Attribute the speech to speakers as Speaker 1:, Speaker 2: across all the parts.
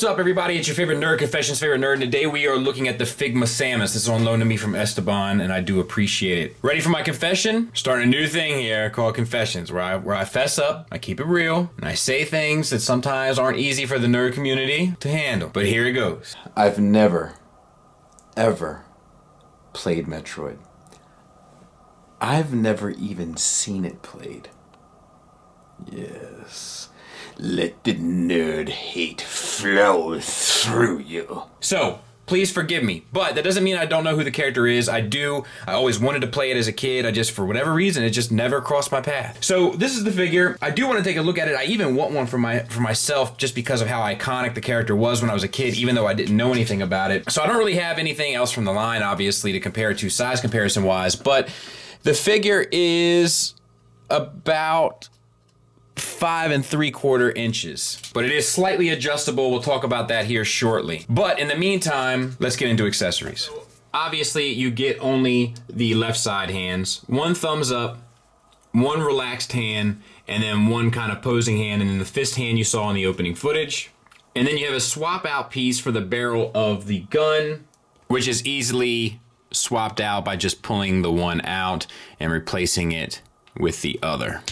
Speaker 1: What's up, everybody? It's your favorite nerd, Confessions favorite nerd, and today we are looking at the Figma Samus. This is on loan to me from Esteban, and I do appreciate it. Ready for my confession? Starting a new thing here called Confessions, where I fess up, I keep it real, and I say things that sometimes aren't easy for the nerd community to handle. But here it goes. I've never, ever played Metroid. I've never even seen it played. Yes. Let the nerd hate flow through you. So, please forgive me, but that doesn't mean I don't know who the character is. I do. I always wanted to play it as a kid. I just, for whatever reason, it just never crossed my path. So, this is the figure. I do want to take a look at it. I even want one for myself just because of how iconic the character was when I was a kid, even though I didn't know anything about it. So, I don't really have anything else from the line, obviously, to compare it to size comparison-wise, but the figure is about 5 3/4 inches, but it is slightly adjustable. We'll talk about that here shortly. But in the meantime, let's get into accessories. Obviously, you get only the left side hands, one thumbs up, one relaxed hand, and then one kind of posing hand, and then the fist hand you saw in the opening footage. And then you have a swap out piece for the barrel of the gun, which is easily swapped out by just pulling the one out and replacing it with the other.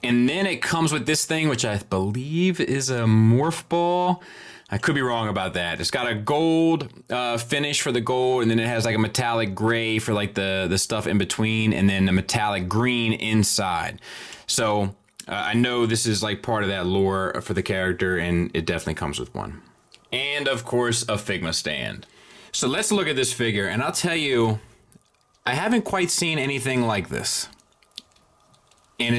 Speaker 1: And then it comes with this thing, which I believe is a morph ball. I could be wrong about that. It's got a gold finish for the gold, and then it has like a metallic gray for like the stuff in between, and then a metallic green inside. So I know this is like part of that lore for the character, and it definitely comes with one. And of course, a Figma stand. So let's look at this figure, and I'll tell you, I haven't quite seen anything like this. And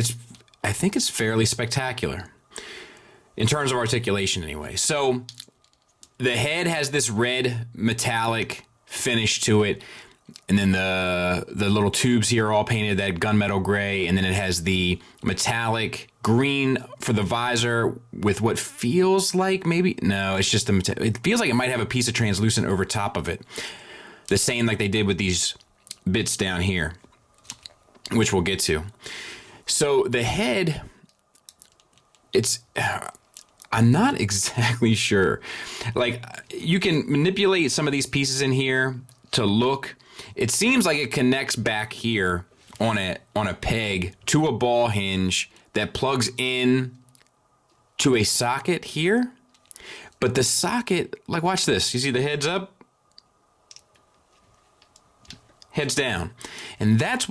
Speaker 1: I think it's fairly spectacular in terms of articulation anyway. So the head has this red metallic finish to it, and then the little tubes here are all painted that gunmetal gray, and then it has the metallic green for the visor with what feels like it's just it feels like it might have a piece of translucent over top of it. The same like they did with these bits down here, which we'll get to. So the head, I'm not exactly sure. Like, you can manipulate some of these pieces in here to look. It seems like it connects back here on a peg to a ball hinge that plugs in to a socket here. But the socket, like, watch this. You see the head's up? Head's down. And that's,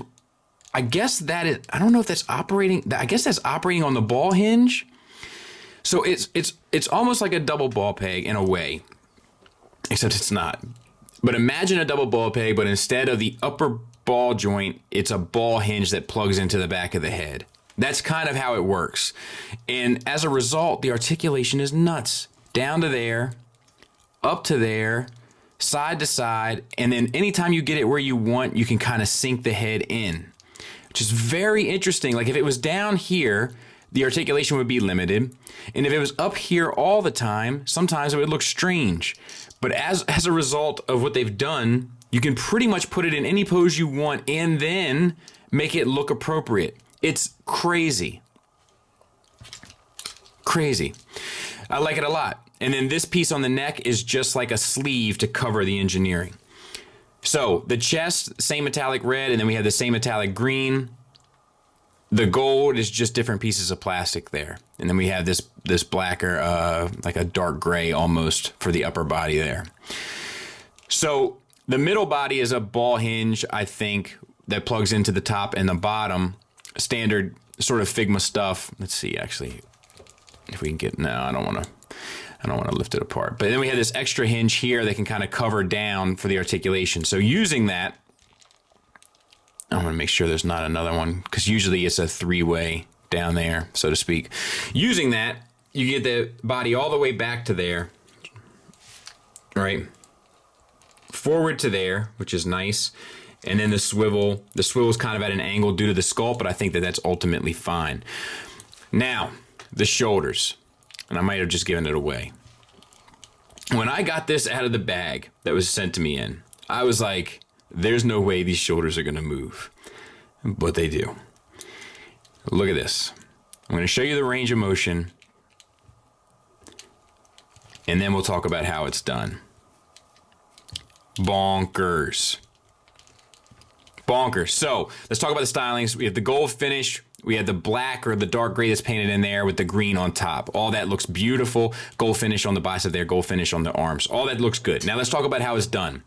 Speaker 1: I guess that is, I don't know if that's operating, I guess that's operating on the ball hinge. So it's almost like a double ball peg in a way, except it's not. But imagine a double ball peg, but instead of the upper ball joint, it's a ball hinge that plugs into the back of the head. That's kind of how it works. And as a result, the articulation is nuts. Down to there, up to there, side to side, and then anytime you get it where you want, you can kind of sink the head in, which is very interesting. Like if it was down here, the articulation would be limited. And if it was up here all the time, sometimes it would look strange. But as a result of what they've done, you can pretty much put it in any pose you want and then make it look appropriate. It's crazy. Crazy. I like it a lot. And then this piece on the neck is just like a sleeve to cover the engineering. So the chest, same metallic red, and then we have the same metallic green. The gold is just different pieces of plastic there. And then we have this blacker, like a dark gray almost for the upper body there. So the middle body is a ball hinge, I think, that plugs into the top and the bottom. Standard sort of Figma stuff. Let's see, actually, if we can get, no, I don't want to lift it apart. But then we have this extra hinge here that can kind of cover down for the articulation. So using that, I want to make sure there's not another one, because usually it's a three-way down there, so to speak. Using that, you get the body all the way back to there, right? Forward to there, which is nice. And then the swivel is kind of at an angle due to the sculpt, but I think that that's ultimately fine. Now, the shoulders, and I might have just given it away. When I got this out of the bag that was sent to me in, I was like, there's no way these shoulders are going to move, but they do. Look at this. I'm going to show you the range of motion. And then we'll talk about how it's done. Bonkers. Bonkers. So let's talk about the stylings. We have the gold finish. We have the black or the dark gray that's painted in there with the green on top. All that looks beautiful. Gold finish on the bicep there, gold finish on the arms. All that looks good. Now let's talk about how it's done.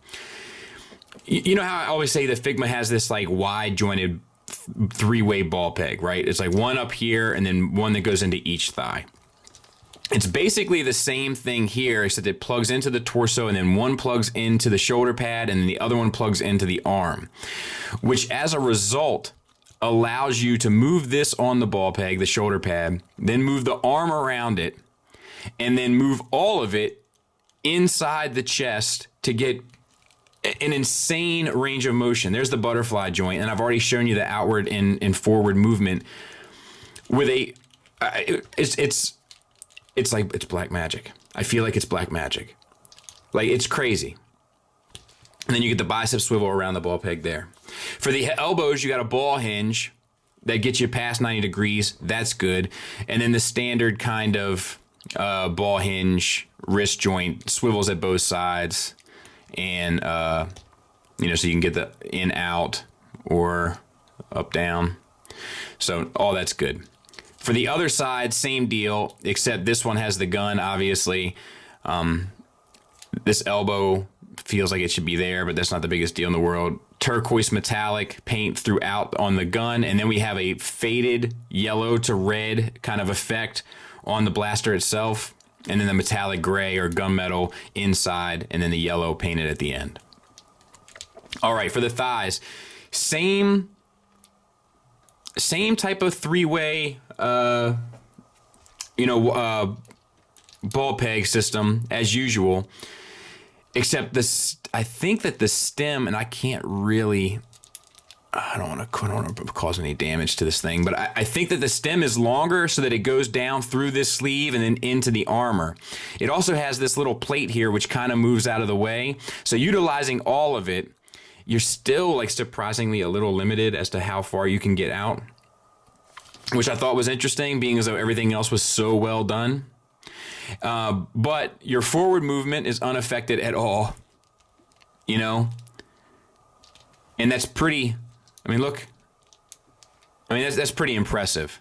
Speaker 1: You know how I always say that Figma has this like wide jointed three-way ball peg, right? It's like one up here and then one that goes into each thigh. It's basically the same thing here, except it plugs into the torso and then one plugs into the shoulder pad and then the other one plugs into the arm, which as a result allows you to move this on the ball peg, the shoulder pad, then move the arm around it, and then move all of it inside the chest to get an insane range of motion. There's the butterfly joint, and I've already shown you the outward and forward movement with a, it's like, it's black magic. I feel like it's black magic. Like, it's crazy. And then you get the bicep swivel around the ball peg there. For the elbows, you got a ball hinge that gets you past 90 degrees. That's good. And then the standard kind of ball hinge wrist joint swivels at both sides. And, you know, so you can get the in, out, or up, down. So all that's good. For the other side, same deal, except this one has the gun, obviously. This elbow feels like it should be there, but that's not the biggest deal in the world. Turquoise metallic paint throughout on the gun, and then we have a faded yellow to red kind of effect on the blaster itself, and then the metallic gray or gunmetal inside, and then the yellow painted at the end. All right, for the thighs, same type of three-way, ball peg system as usual, except this. I think that the stem, and I can't really. I don't want to cause any damage to this thing, but I think that the stem is longer so that it goes down through this sleeve and then into the armor. It also has this little plate here which kind of moves out of the way. So utilizing all of it, you're still like surprisingly a little limited as to how far you can get out, which I thought was interesting, being as though everything else was so well done. But your forward movement is unaffected at all, you know? And that's pretty, I mean, look, I mean, that's pretty impressive.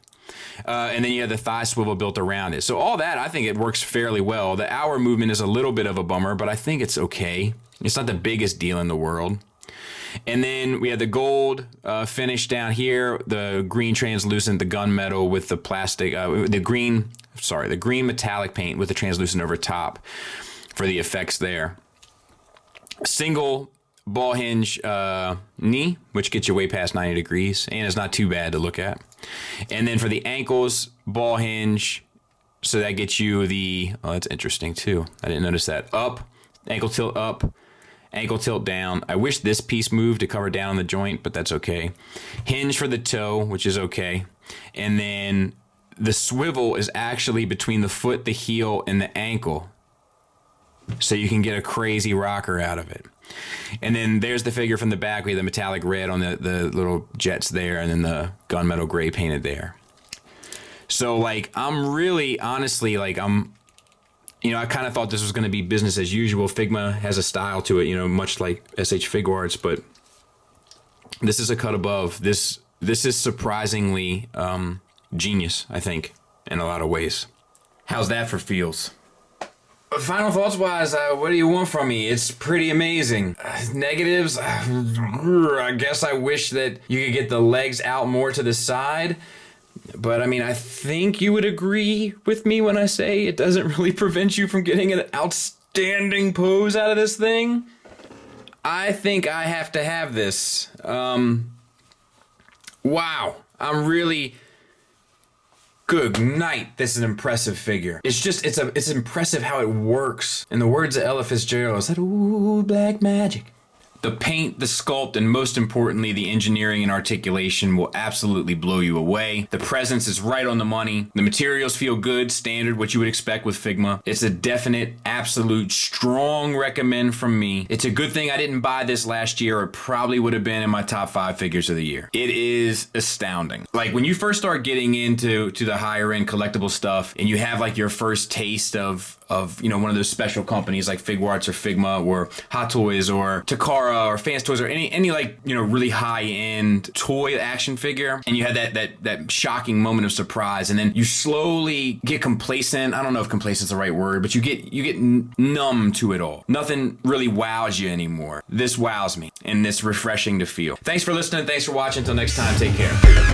Speaker 1: And then you have the thigh swivel built around it. So all that, I think it works fairly well. The hour movement is a little bit of a bummer, but I think it's okay. It's not the biggest deal in the world. And then we have the gold finish down here, the green translucent, the gunmetal with the plastic, the green metallic paint with the translucent over top for the effects there. Single ball hinge knee, which gets you way past 90 degrees, and it's not too bad to look at. And then for the ankles, ball hinge, so that gets you the, oh, that's interesting too. I didn't notice that. Up, ankle tilt up, ankle tilt down. I wish this piece moved to cover down the joint, but that's okay. Hinge for the toe, which is okay. And then the swivel is actually between the foot, the heel, and the ankle. So you can get a crazy rocker out of it. And then there's the figure from the back. We have the metallic red on the little jets there, and then the gunmetal gray painted there. So, like, I'm really, honestly, like, you know, I kind of thought this was going to be business as usual. Figma has a style to it, you know, much like SH Figuarts, but this is a cut above. This is surprisingly genius, I think, in a lot of ways. How's that for feels? Final thoughts wise, what do you want from me? It's pretty amazing. Negatives, I guess I wish that you could get the legs out more to the side. But I mean, I think you would agree with me when I say it doesn't really prevent you from getting an outstanding pose out of this thing. I think I have to have this. Wow, I'm really... Good night. This is an impressive figure. It's just, it's impressive how it works. In the words of Ella Fitzgerald, it's that, ooh, black magic. The paint, the sculpt, and most importantly, the engineering and articulation will absolutely blow you away. The presence is right on the money. The materials feel good, standard, what you would expect with Figma. It's a definite, absolute, strong recommend from me. It's a good thing I didn't buy this last year, or it probably would have been in my top 5 figures of the year. It is astounding. Like, when you first start getting into the higher end collectible stuff, and you have like your first taste of of, you know, one of those special companies like Figuarts or Figma or Hot Toys or Takara or Fans Toys or any like, you know, really high-end toy action figure, and you had that shocking moment of surprise, and then you slowly get complacent. I don't know if complacent's the right word, but you get numb to it all. Nothing really wows you anymore. This wows me, and it's refreshing to feel. Thanks for listening. Thanks for watching. Until next time, take care.